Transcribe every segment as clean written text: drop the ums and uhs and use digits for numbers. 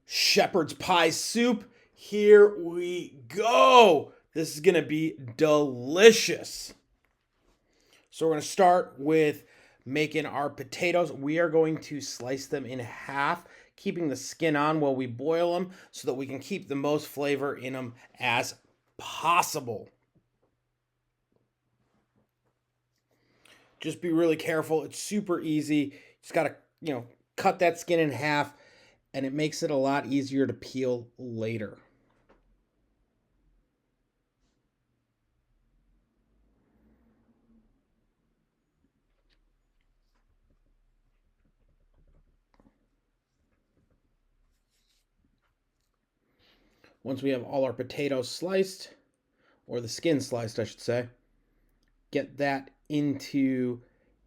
shepherd's pie soup. Here we go. This is going to be delicious. So we're going to start with making our potatoes. We are going to slice them in half, keeping the skin on while we boil them so that we can keep the most flavor in them as possible. Just be really careful. It's super easy. Just got to, cut that skin in half, and it makes it a lot easier to peel later. Once we have all our potatoes sliced, or the skin sliced, I should say, get that into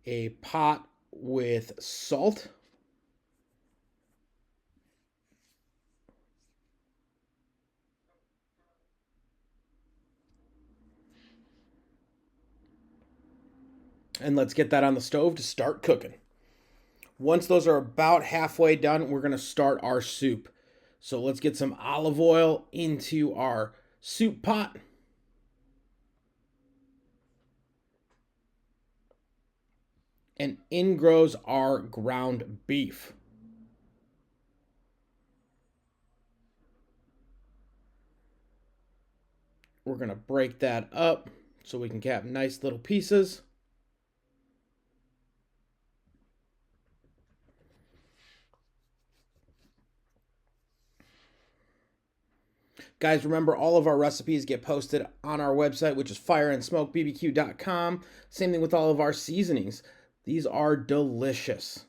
a pot with salt. And let's get that on the stove to start cooking. Once those are about halfway done, we're going to start our soup. So let's get some olive oil into our soup pot. And in grows our ground beef. We're going to break that up so we can have nice little pieces. Guys, remember all of our recipes get posted on our website, which is fireandsmokebbq.com. Same thing with all of our seasonings. These are delicious.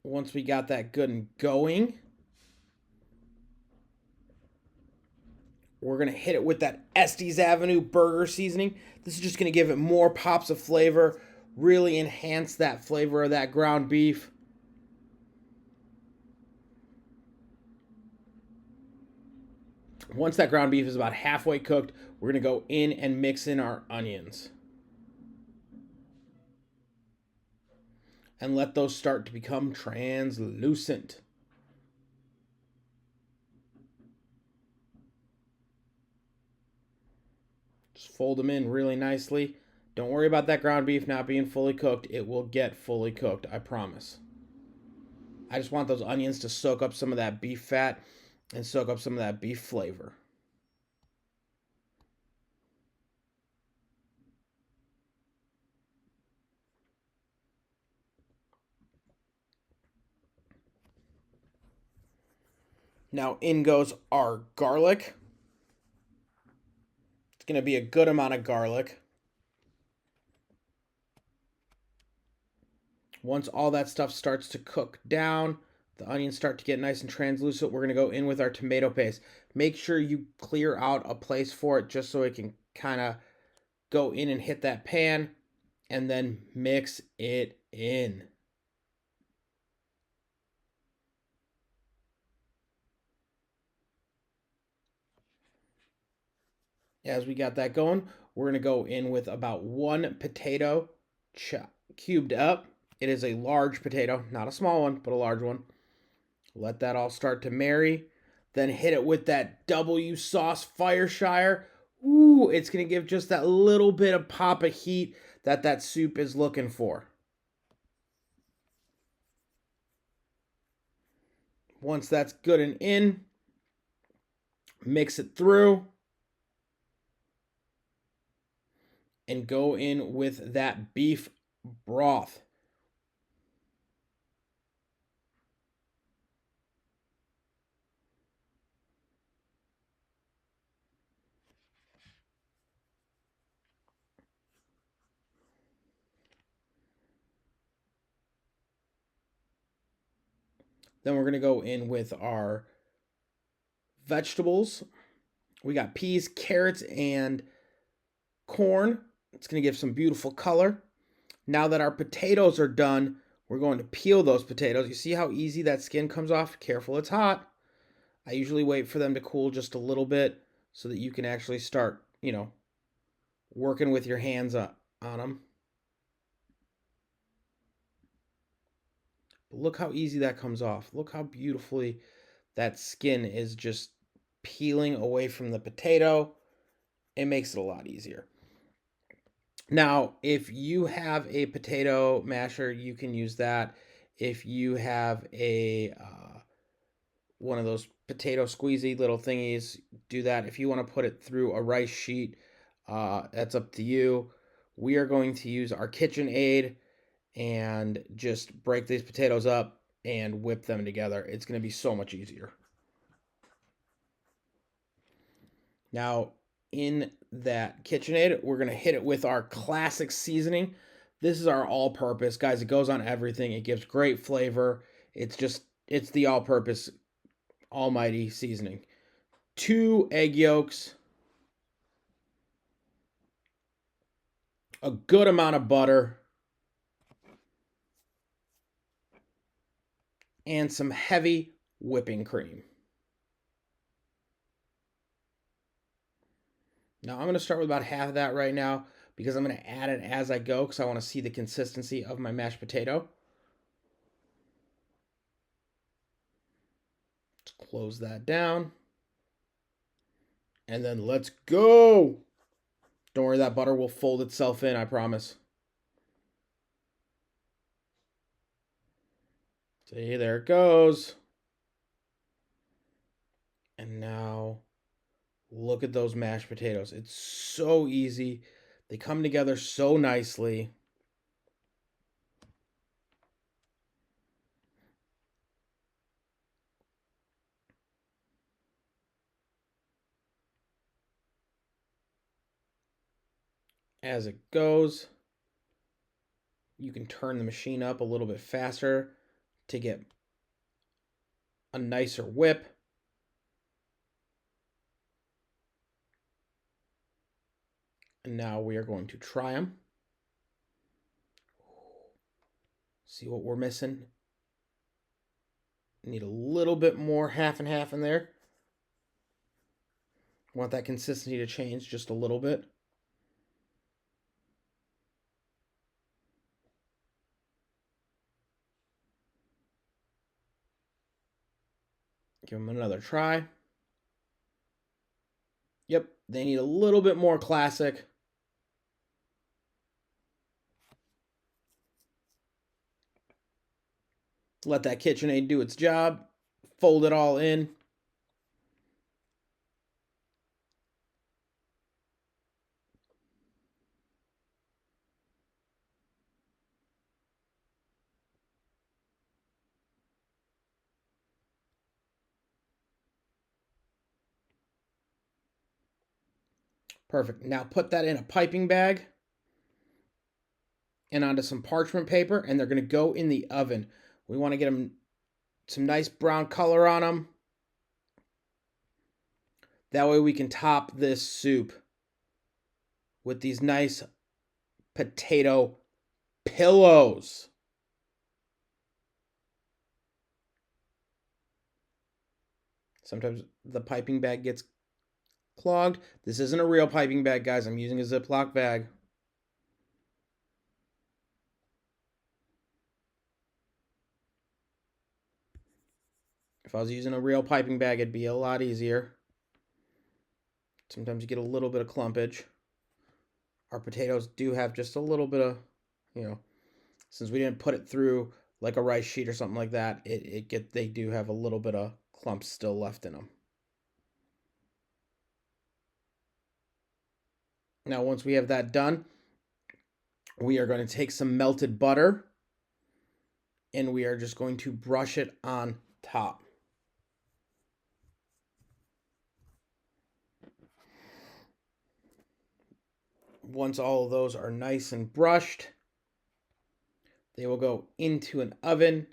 Once we got that good and going, we're going to hit it with that Estes Avenue burger seasoning. This is just going to give it more pops of flavor, really enhance that flavor of that ground beef. Once that ground beef is about halfway cooked, we're going to go in and mix in our onions. And let those start to become translucent. Just fold them in really nicely. Don't worry about that ground beef not being fully cooked. It will get fully cooked, I promise. I just want those onions to soak up some of that beef fat and soak up some of that beef flavor. Now in goes our garlic. It's going to be a good amount of garlic. Once all that stuff starts to cook down, the onions start to get nice and translucent, we're going to go in with our tomato paste. Make sure you clear out a place for it just so it can kind of go in and hit that pan, and then mix it in. As we got that going, we're going to go in with about one potato cubed up. It is a large potato, not a small one, but a large one. Let that all start to marry. Then hit it with that W sauce Fireshire. Ooh, it's going to give just that little bit of pop of heat that soup is looking for. Once that's good and in, mix it through. And go in with that beef broth. Then we're going to go in with our vegetables. We got peas, carrots, and corn. It's going to give some beautiful color. Now that our potatoes are done, we're going to peel those potatoes. You see how easy that skin comes off? Careful, it's hot. I usually wait for them to cool just a little bit so that you can actually start, working with your hands on them. But look how easy that comes off. Look how beautifully that skin is just peeling away from the potato. It makes it a lot easier. Now, if you have a potato masher, you can use that. If you have a one of those potato squeezy little thingies, do that. If you want to put it through a rice sheet, that's up to you. We are going to use our KitchenAid and just break these potatoes up and whip them together. It's going to be so much easier. Now, in that KitchenAid, we're going to hit it with our classic seasoning. This is our all-purpose. Guys, it goes on everything. It gives great flavor. It's the all-purpose almighty seasoning. 2 egg yolks, a good amount of butter, and some heavy whipping cream. Now I'm going to start with about half of that right now because I'm going to add it as I go because I want to see the consistency of my mashed potato. Let's close that down. And then let's go. Don't worry, that butter will fold itself in, I promise. See, there it goes. And now look at those mashed potatoes. It's so easy. They come together so nicely. As it goes, you can turn the machine up a little bit faster to get a nicer whip. And now we are going to try them. See what we're missing. Need a little bit more half and half in there. Want that consistency to change just a little bit. Give them another try. Yep, they need a little bit more classic. Let that KitchenAid do its job. Fold it all in. Perfect. Now put that in a piping bag and onto some parchment paper, and they're going to go in the oven. We want to get them some nice brown color on them. That way we can top this soup with these nice potato pillows. Sometimes the piping bag gets clogged. This isn't a real piping bag, guys. I'm using a Ziploc bag. If I was using a real piping bag, it'd be a lot easier. Sometimes you get a little bit of clumpage. Our potatoes do have just a little bit of, since we didn't put it through like a rice sheet or something like that, they do have a little bit of clumps still left in them. Now, once we have that done, we are going to take some melted butter and we are just going to brush it on top. Once all of those are nice and brushed, they will go into an oven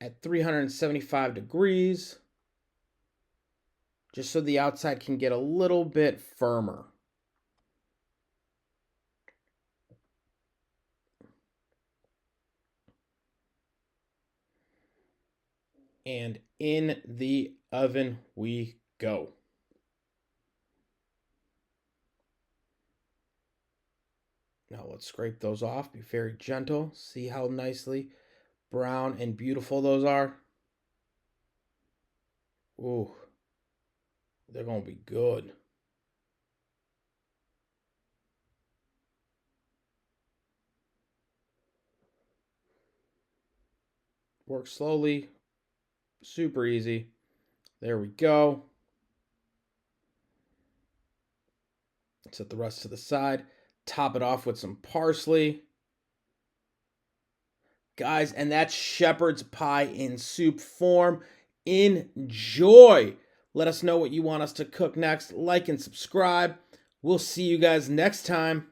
at 375 degrees, just so the outside can get a little bit firmer. And in the oven we go. Now let's scrape those off. Be very gentle. See how nicely brown and beautiful those are. Ooh, they're going to be good. Work slowly, super easy. There we go. Set the rest to the side. Top it off with some parsley. Guys, and that's shepherd's pie in soup form. Enjoy. Let us know what you want us to cook next. Like and subscribe. We'll see you guys next time.